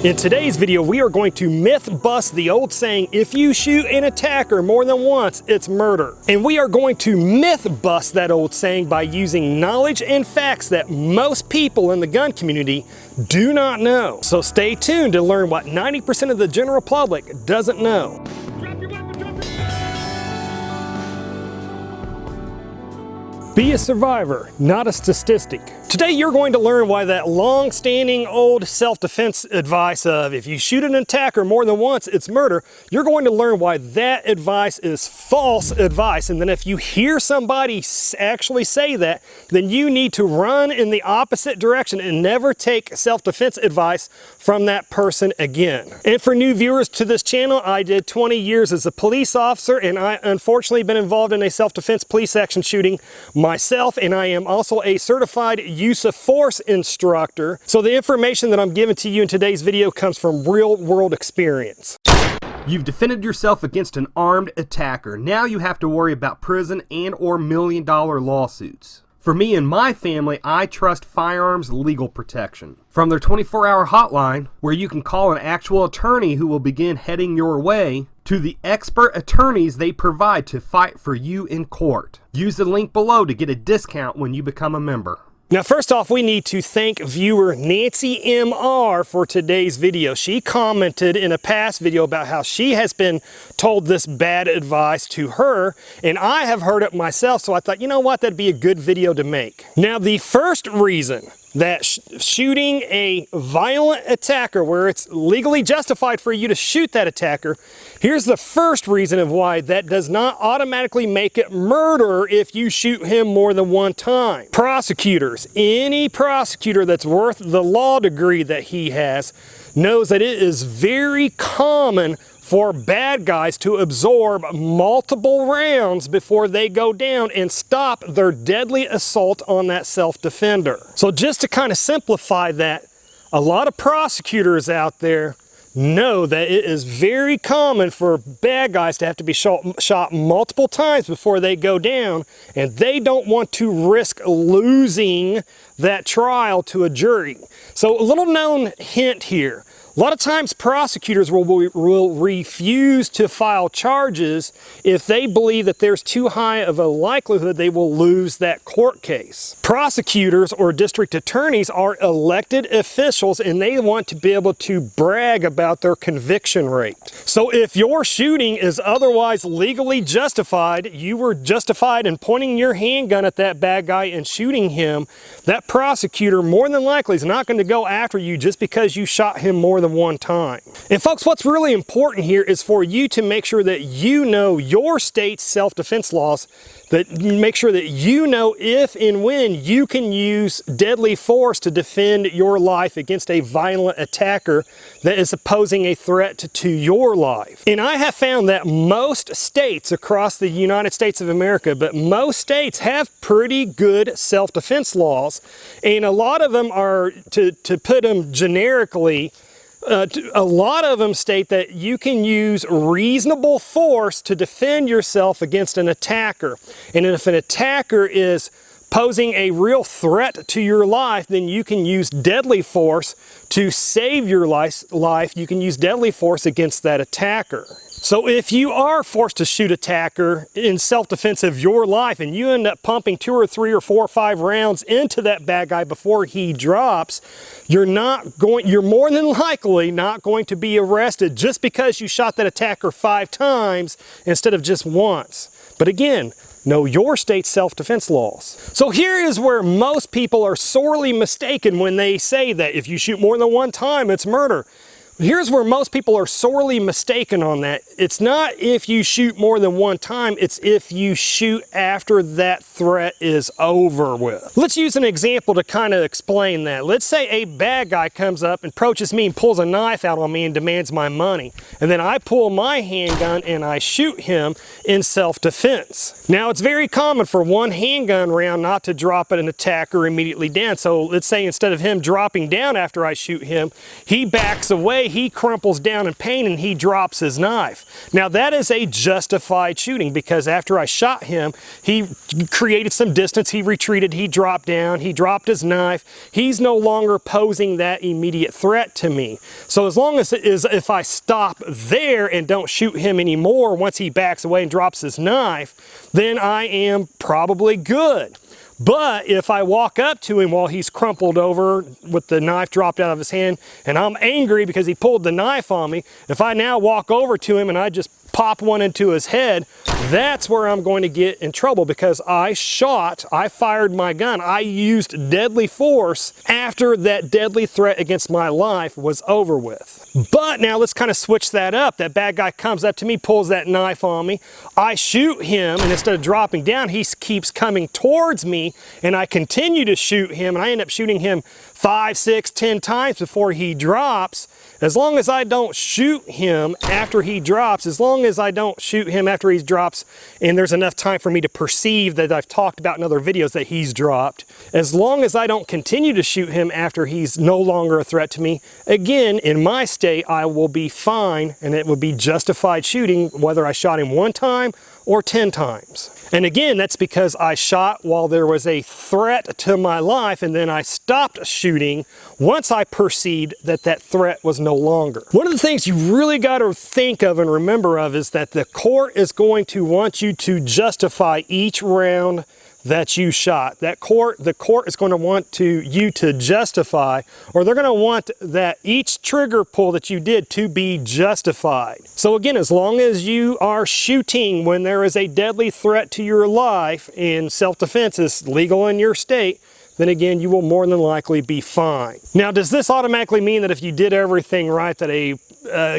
In today's video, we are going to myth bust the old saying, if you shoot an attacker more than once, it's murder. And we are going to myth bust that old saying by using knowledge and facts that most people in the gun community do not know. So stay tuned to learn what 90% of the general public doesn't know. Be a survivor, not a statistic. Today you're going to learn why that long-standing old self-defense advice of if you shoot an attacker more than once, it's murder, you're going to learn why that advice is false advice. And then if you hear somebody actually say that, then you need to run in the opposite direction and never take self-defense advice from that person again. And for new viewers to this channel, I did 20 years as a police officer, and I unfortunately been involved in a self-defense police action shooting myself, and I am also a certified use of force instructor. So the information that I'm giving to you in today's video comes from real world experience. You've defended yourself against an armed attacker. Now you have to worry about prison and/or million-dollar lawsuits. For me and my family, I trust Firearms Legal Protection. From their 24-hour hotline, where you can call an actual attorney who will begin heading your way, to the expert attorneys they provide to fight for you in court. Use the link below to get a discount when you become a member. Now, first off, we need to thank viewer Nancy MR for today's video. She commented in a past video about how she has been told this bad advice to her, and I have heard it myself, so I thought, you know what, that'd be a good video to make. Now, the first reason that shooting a violent attacker, where it's legally justified for you to shoot that attacker, here's the first reason of why that does not automatically make it murder if you shoot him more than one time. Prosecutors, any prosecutor that's worth the law degree that he has, knows that it is very common for bad guys to absorb multiple rounds before they go down and stop their deadly assault on that self-defender. So just to kind of simplify that, a lot of prosecutors out there know that it is very common for bad guys to have to be shot multiple times before they go down, and they don't want to risk losing that trial to a jury. So a little known hint here. A lot of times prosecutors will refuse to file charges if they believe that there's too high of a likelihood they will lose that court case. Prosecutors or district attorneys are elected officials, and they want to be able to brag about their conviction rate. So if your shooting is otherwise legally justified, you were justified in pointing your handgun at that bad guy and shooting him, that prosecutor more than likely is not going to go after you just because you shot him more than one time. And folks, what's really important here is for you to make sure that you know your state's self-defense laws, that make sure that you know if and when you can use deadly force to defend your life against a violent attacker that is posing a threat to your life. And I have found that most states across the United States of America, but most states have pretty good self-defense laws, and a lot of them are, to put them generically, a lot of them state that you can use reasonable force to defend yourself against an attacker. And if an attacker is posing a real threat to your life, then you can use deadly force to save your life. You can use deadly force against that attacker. So if you are forced to shoot an attacker in self-defense of your life and you end up pumping 2 or 3 or 4 or 5 rounds into that bad guy before he drops, you're more than likely not going to be arrested just because you shot that attacker 5 times instead of just once. But again, know your state's self-defense laws. So here is where most people are sorely mistaken when they say that if you shoot more than one time, it's murder. Here's where most people are sorely mistaken on that. It's not if you shoot more than one time, it's if you shoot after that threat is over with. Let's use an example to kind of explain that. Let's say a bad guy comes up and approaches me and pulls a knife out on me and demands my money. And then I pull my handgun and I shoot him in self-defense. Now, it's very common for one handgun round not to drop an attacker immediately down. So let's say instead of him dropping down after I shoot him, he backs away. way he crumples down in pain and he drops his knife. Now that is a justified shooting, because after I shot him, he created some distance, he retreated, he dropped down, he dropped his knife. He's no longer posing that immediate threat to me. So as long as if I stop there and don't shoot him anymore once he backs away and drops his knife, then I am probably good. But if I walk up to him while he's crumpled over with the knife dropped out of his hand and I'm angry because he pulled the knife on me, if I now walk over to him and I just pop one into his head, that's where I'm going to get in trouble, because I fired my gun. I used deadly force after that deadly threat against my life was over with. But now let's kind of switch that up. That bad guy comes up to me, pulls that knife on me. I shoot him, and instead of dropping down, he keeps coming towards me, and I continue to shoot him, and I end up shooting him 5, 6, 10 times before he drops. As long as I don't shoot him after he drops, and there's enough time for me to perceive that I've talked about in other videos that he's dropped, as long as I don't continue to shoot him after he's no longer a threat to me, again, in my state, I will be fine, and it would be justified shooting whether I shot him 1 time or 10 times. And again, that's because I shot while there was a threat to my life, and then I stopped shooting once I perceived that that threat was no longer. One of the things you really got to think of and remember of is that the court is going to want you to justify each round that you shot. The court is going to want you to justify, or they're going to want that each trigger pull that you did to be justified. So again, as long as you are shooting when there is a deadly threat to your life and self-defense is legal in your state, then again, you will more than likely be fine. Now, does this automatically mean that if you did everything right, that a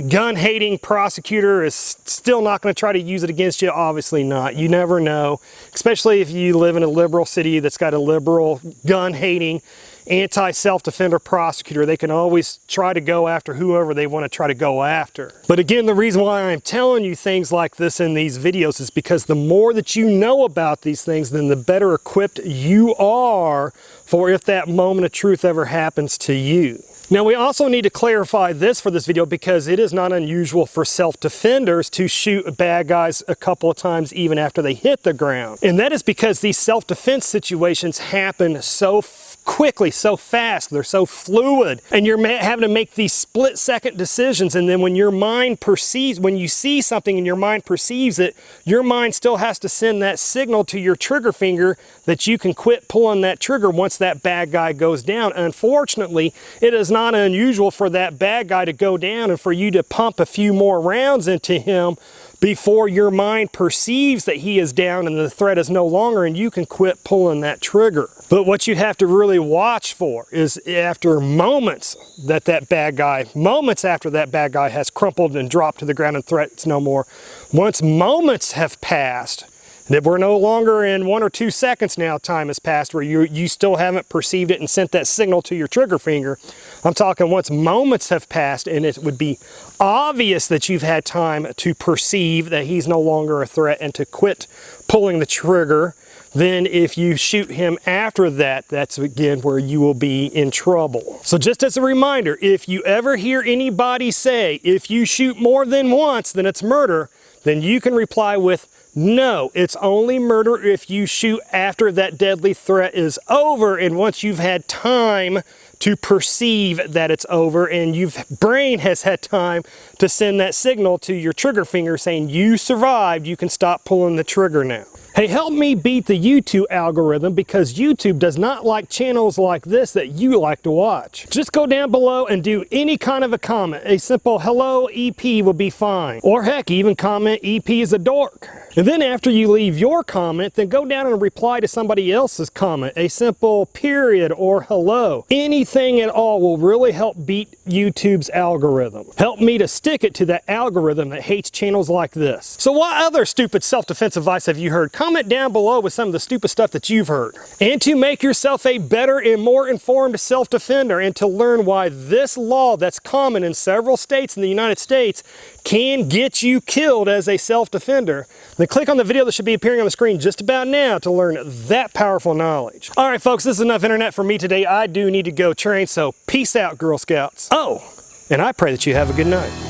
gun-hating prosecutor is still not going to try to use it against you? Obviously not. You never know, especially if you live in a liberal city that's got a liberal gun-hating anti-self-defender prosecutor. They can always try to go after whoever they want to try to go after. But again, the reason why I'm telling you things like this in these videos is because the more that you know about these things, then the better equipped you are for if that moment of truth ever happens to you. Now, we also need to clarify this for this video, because it is not unusual for self-defenders to shoot bad guys a couple of times even after they hit the ground. And that is because these self-defense situations happen so quickly, so fast, they're so fluid, and you're having to make these split-second decisions, and then when your mind perceives, when you see something and your mind perceives it, your mind still has to send that signal to your trigger finger that you can quit pulling that trigger once that bad guy goes down. Unfortunately, it is not unusual for that bad guy to go down and for you to pump a few more rounds into him before your mind perceives that he is down and the threat is no longer, and you can quit pulling that trigger. But what you have to really watch for is after moments after that bad guy has crumpled and dropped to the ground and threats no more, once moments have passed, that we're no longer in 1 or 2 seconds now, time has passed, where you still haven't perceived it and sent that signal to your trigger finger. I'm talking once moments have passed and it would be obvious that you've had time to perceive that he's no longer a threat and to quit pulling the trigger. Then if you shoot him after that, that's again where you will be in trouble. So just as a reminder, if you ever hear anybody say, if you shoot more than once, then it's murder, then you can reply with, no, it's only murder if you shoot after that deadly threat is over, and once you've had time to perceive that it's over and your brain has had time to send that signal to your trigger finger saying you survived, you can stop pulling the trigger now. Hey, help me beat the YouTube algorithm, because YouTube does not like channels like this that you like to watch. Just go down below and do any kind of a comment. A simple hello EP will be fine. Or heck, even comment EP is a dork. And then after you leave your comment, then go down and reply to somebody else's comment. A simple period or hello. Anything at all will really help beat YouTube's algorithm. Help me to stick it to that algorithm that hates channels like this. So what other stupid self-defense advice have you heard? Comment down below with some of the stupid stuff that you've heard. And to make yourself a better and more informed self-defender, and to learn why this law that's common in several states in the United States can get you killed as a self-defender, then click on the video that should be appearing on the screen just about now to learn that powerful knowledge. All right, folks, this is enough internet for me today. I do need to go train, so peace out, Girl Scouts. Oh, And I pray that you have a good night.